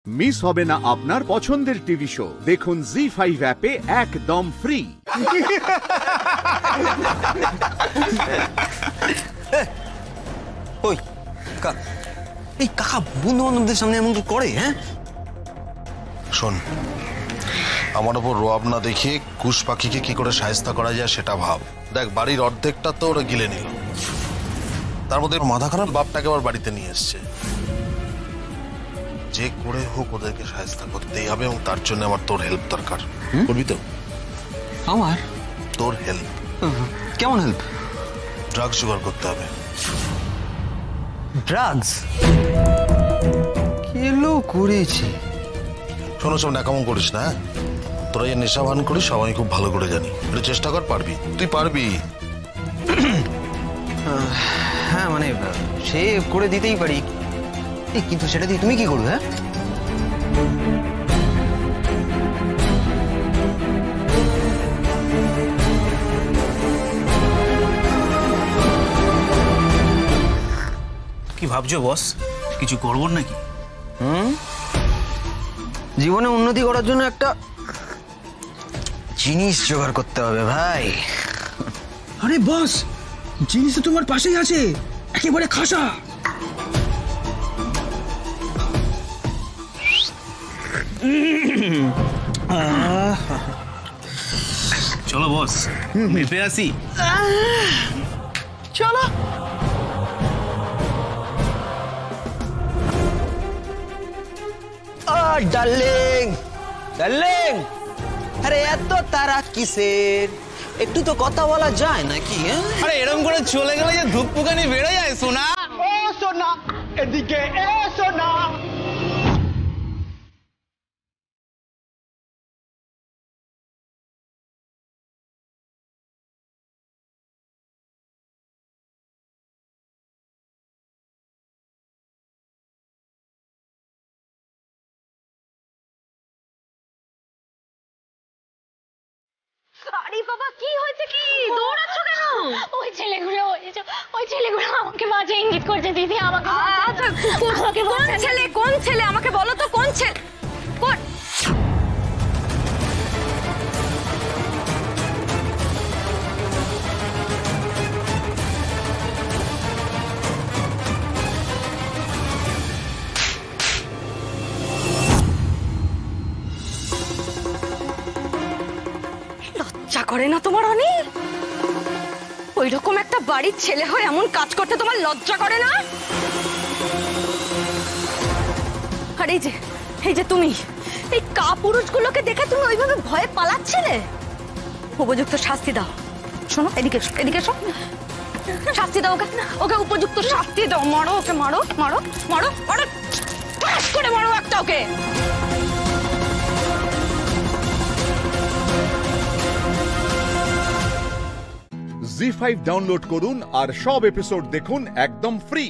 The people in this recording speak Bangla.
মিস হবে না আপনার পছন্দের টিভি শো। দেখুন জি5 অ্যাপে একদম ফ্রি। ওই এই কাকা বন্ধু বান্ধবদের সামনে এমন করে? হ্যাঁ শোন, আমার ওপর রোয়াব না দেখিয়ে কুশ পাখিকে কি করে শায়েস্তা করা যায় সেটা ভাব। দেখ, বাড়ির অর্ধেকটা তো ওরা গিলে নিল, তার মধ্যে মাথা খারাপ বাপটাকে আবার বাড়িতে নিয়ে এসছে। যে করে হোক ওদেরকে শায়েস্তা করতেই হবে, এবং তার জন্য আমার তোর হেল্প দরকার। করবি তো? আমার? তোর হেল্প। কেমন হেল্প? ড্রাগস জোগাড় করতে হবে। ড্রাগস? কেলো করেছে? শোনো, সব ন্যাকামো করিস না। তোরা যে নেশা ভান করিস সবাই খুব ভালো করে জানি। একটু চেষ্টা কর, পারবি, তুই পারবি। হ্যাঁ মানে সে করে দিতেই পারি, কিন্তু সেটা দিয়ে তুমি কি করবে? হ্যাঁ কি ভাবছো বস, কিছু করবো নাকি? জীবনে উন্নতি করার জন্য একটা জিনিস জোগাড় করতে হবে ভাই। আরে বস, জিনিস তো তোমার পাশেই আছে, একেবারে খাসা। চলো বস, মেপে আসি। চলো। ডার্লিং ডার্লিং, আরে এত তারা কিসের? একটু তো কথা বলা যায় নাকি? আরে এরকম করে চলে গেলে যে ধূপ পুকানি বেড়ে যায়। সোনা, ও সোনা, এদিকে এ সোনা। আরে বাবা, কি হয়েছে? কি দৌড়াচ্ছ কেন? ওই ছেলেগুলো আমাকে মাঝে ইঙ্গিত করছে। দিদি আমাকে কোন ছেলে আমাকে বলো তো, কোন ছেলে? কোন? লজ্জা করে না তোমার অনিল? ওই রকম একটা বাড়ির ছেলে হয়ে এমন কাজ করতে তোমার লজ্জা করে না? আর এই যে তুমি এই কাপুরুষগুলোকে দেখে তুমি ওইভাবে ভয়ে পালাচ্ছিলে, উপযুক্ত শাস্তি দাও। শোনো, এদিকে এসো। শাস্তি দাও ওকে উপযুক্ত শাস্তি দাও। মারো ওকে, মারো করে মারো একটা ওকে। জি5 ডাউনলোড করুন আর সব এপিসোড দেখুন একদম ফ্রি।